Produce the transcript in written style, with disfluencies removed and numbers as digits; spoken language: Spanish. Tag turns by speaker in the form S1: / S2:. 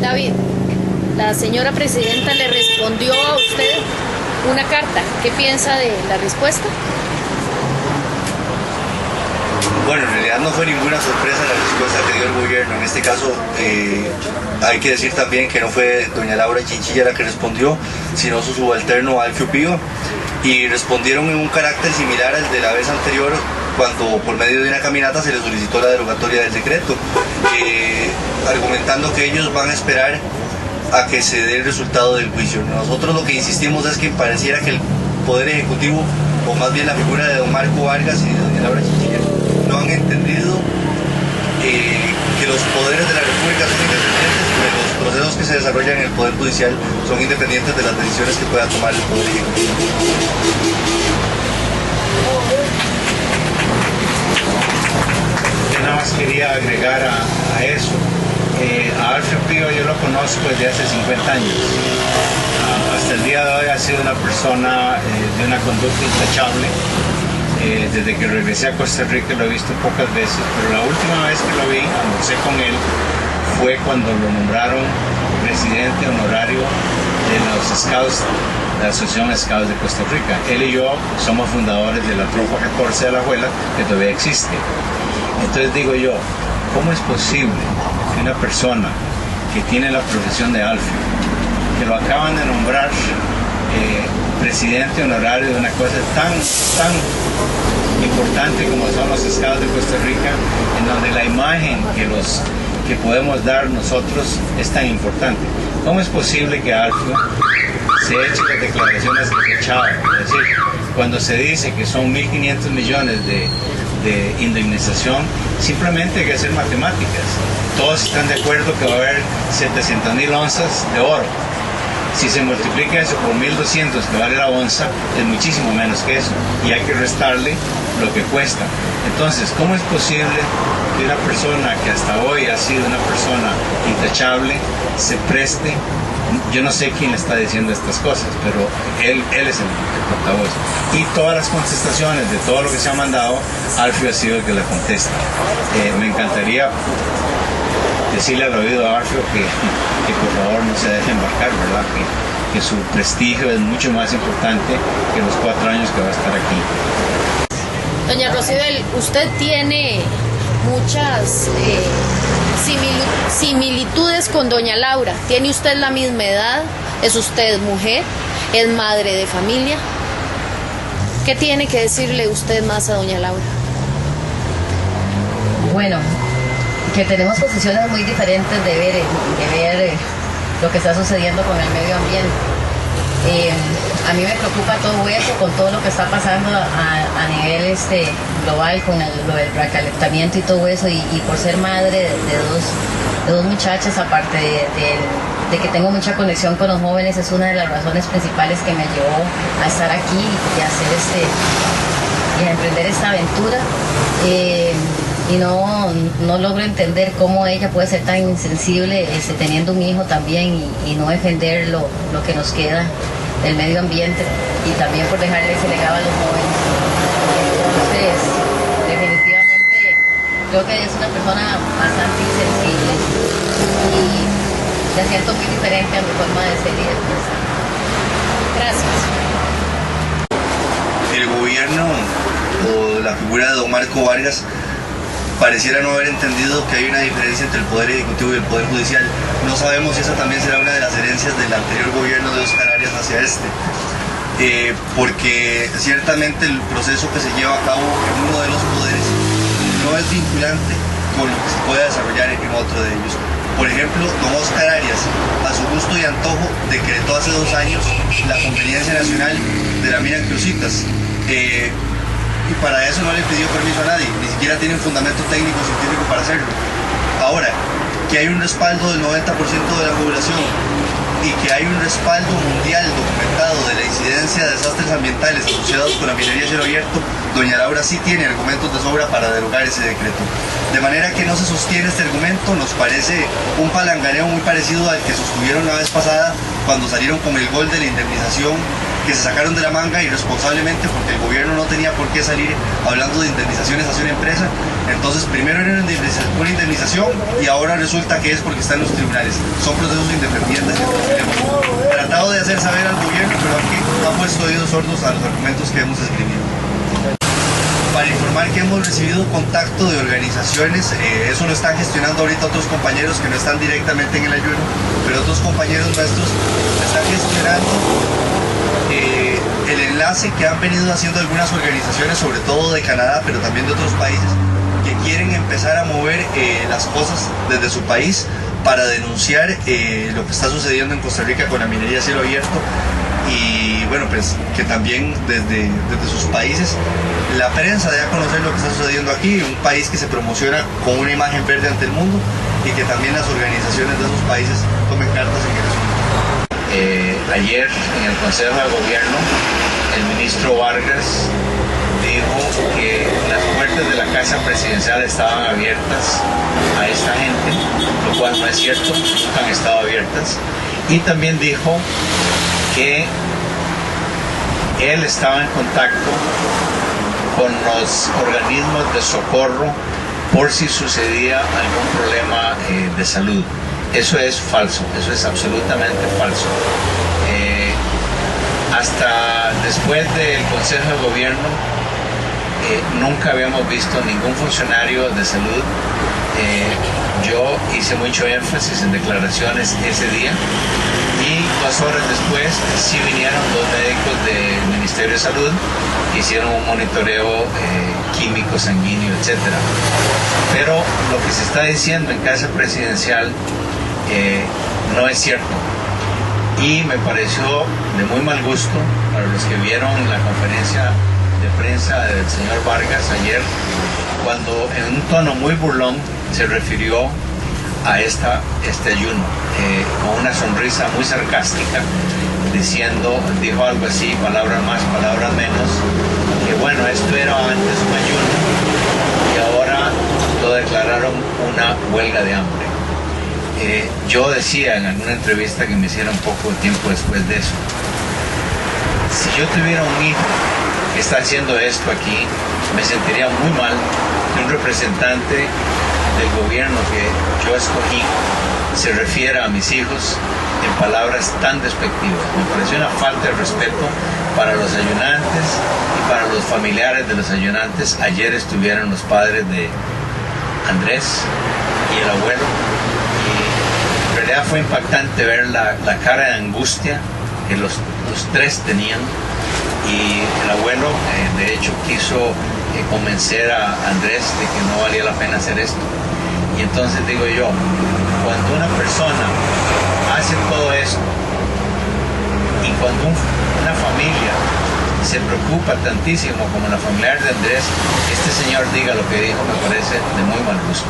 S1: David, la señora presidenta le respondió a usted una carta. ¿Qué piensa de la respuesta?
S2: Bueno, en realidad no fue ninguna sorpresa la respuesta que dio el gobierno. En este caso, hay que decir también que no fue doña Laura Chinchilla la que respondió, sino su subalterno Alfio Pío, y respondieron en un carácter similar al de la vez anterior, cuando por medio de una caminata se les solicitó la derogatoria del decreto, argumentando que ellos van a esperar a que se dé el resultado del juicio. Nosotros lo que insistimos es que pareciera que el Poder Ejecutivo, o más bien la figura de don Marco Vargas y de doña Laura Chinchilla, no han entendido que los poderes de la República son independientes, que los procesos que se desarrollan en el Poder Judicial son independientes de las decisiones que pueda tomar el Poder Ejecutivo.
S3: Yo nada más quería agregar a eso. A Alfio Pío yo lo conozco desde hace 50 años. Hasta el día de hoy ha sido una persona de una conducta intachable. Desde que regresé a Costa Rica lo he visto pocas veces, pero la última vez que lo vi, almorcé con él, fue cuando lo nombraron presidente honorario de los Scouts, de la Asociación Scouts de Costa Rica. Él y yo somos fundadores de la Tropa 14 de Alajuela, que todavía existe. Entonces digo yo, ¿cómo es posible que una persona que tiene la profesión de Alfio, que lo acaban de nombrar presidente honorario de una cosa tan importante como son los Scouts de Costa Rica, en donde la imagen que podemos dar nosotros es tan importante? ¿Cómo es posible que Alfio se eche las declaraciones que se echaban? Es decir, cuando se dice que son 1.500 millones de indemnización, simplemente hay que hacer matemáticas. Todos están de acuerdo que va a haber 700.000 onzas de oro. Si se multiplica eso por 1.200 que vale la onza, es muchísimo menos que eso, y hay que restarle lo que cuesta. Entonces, ¿cómo es posible que una persona que hasta hoy ha sido una persona intachable se preste? Yo no sé quién está diciendo estas cosas, pero él es el portavoz. Y todas las contestaciones de todo lo que se ha mandado, Alfio ha sido el que la contesta. Me encantaría decirle al oído a Alfio que por favor no se deje embarcar, ¿verdad? Que su prestigio es mucho más importante que los 4 años que va a estar aquí.
S1: Doña Rocibel, usted tiene muchas similitudes con doña Laura. ¿Tiene usted la misma edad? ¿Es usted mujer? ¿Es madre de familia? ¿Qué tiene que decirle usted más a doña Laura?
S4: Bueno, que tenemos posiciones muy diferentes de ver lo que está sucediendo con el medio ambiente. A mí me preocupa todo eso, con todo lo que está pasando a nivel global, con lo del recalentamiento y todo eso, y por ser madre de dos muchachas, aparte de que tengo mucha conexión con los jóvenes, es una de las razones principales que me llevó a estar aquí y a hacer y a emprender esta aventura. Y no logro entender cómo ella puede ser tan insensible teniendo un hijo también y no defender lo que nos queda del medio ambiente, y también por dejarle ese legado a los jóvenes. Entonces, definitivamente creo que es una persona bastante insensible y la siento muy diferente a mi forma de ser y de pensar.
S1: Gracias.
S2: El gobierno o la figura de don Marco Vargas pareciera no haber entendido que hay una diferencia entre el Poder Ejecutivo y el Poder Judicial. No sabemos si esa también será una de las herencias del anterior gobierno de Óscar Arias hacia porque ciertamente el proceso que se lleva a cabo en uno de los poderes no es vinculante con lo que se pueda desarrollar en otro de ellos. Por ejemplo, don Óscar Arias, a su gusto y antojo, decretó hace 2 años la conveniencia nacional de la mina en Cruzitas. Y para eso no le pidió permiso a nadie, ni siquiera tiene un fundamento técnico científico para hacerlo. Ahora, que hay un respaldo del 90% de la población y que hay un respaldo mundial documentado de la incidencia de desastres ambientales asociados con la minería a cielo abierto, doña Laura sí tiene argumentos de sobra para derogar ese decreto. De manera que no se sostiene este argumento, nos parece un palanganeo muy parecido al que sostuvieron la vez pasada cuando salieron con el gol de la indemnización que se sacaron de la manga irresponsablemente porque el gobierno no tenía por qué salir hablando de indemnizaciones hacia una empresa. Entonces primero era una indemnización y ahora resulta que es porque está en los tribunales. Son procesos independientes. Hemos tratado de hacer saber al gobierno, pero aquí ha puesto oídos sordos a los argumentos que hemos esgrimido. Para informar que hemos recibido contacto de organizaciones, eso lo están gestionando ahorita otros compañeros que no están directamente en el ayuno, pero otros compañeros nuestros están gestionando el enlace que han venido haciendo algunas organizaciones, sobre todo de Canadá, pero también de otros países, que quieren empezar a mover las cosas desde su país para denunciar lo que está sucediendo en Costa Rica con la minería a cielo abierto. Y bueno, pues que también desde sus países la prensa dé a conocer lo que está sucediendo aquí, un país que se promociona con una imagen verde ante el mundo, y que también las organizaciones de esos países tomen cartas en el asunto.
S3: Ayer en el Consejo de Gobierno el ministro Vargas dijo que las puertas de la Casa Presidencial estaban abiertas a esta gente, lo cual no es cierto, nunca han estado abiertas, y también dijo que él estaba en contacto con los organismos de socorro por si sucedía algún problema de salud. Eso es falso, eso es absolutamente falso. Hasta después del Consejo de Gobierno nunca habíamos visto ningún funcionario de salud. Yo hice mucho énfasis en declaraciones ese día, y 2 horas después sí vinieron 2 médicos del Ministerio de Salud, hicieron un monitoreo químico, sanguíneo, etc. Pero lo que se está diciendo en Casa Presidencial no es cierto, y me pareció de muy mal gusto para los que vieron la conferencia de prensa del señor Vargas ayer, cuando en un tono muy burlón se refirió a este ayuno, con una sonrisa muy sarcástica, dijo algo así, palabras más, palabras menos, que bueno, esto era antes un ayuno y ahora lo declararon una huelga de hambre. Yo decía en alguna entrevista que me hicieron poco tiempo después de eso, si yo tuviera un hijo que está haciendo esto aquí, me sentiría muy mal que un representante del gobierno que yo escogí se refiera a mis hijos en palabras tan despectivas. Me pareció una falta de respeto para los ayunantes y para los familiares de los ayunantes. Ayer estuvieron los padres de Andrés y el abuelo, y en realidad fue impactante ver la cara de angustia que los 3 tenían, y el abuelo de hecho quiso convencer a Andrés de que no valía la pena hacer esto. Y entonces digo yo, cuando una persona hace todo esto y cuando una familia se preocupa tantísimo como la familiar de Andrés, este señor diga lo que dijo, me parece de muy mal gusto.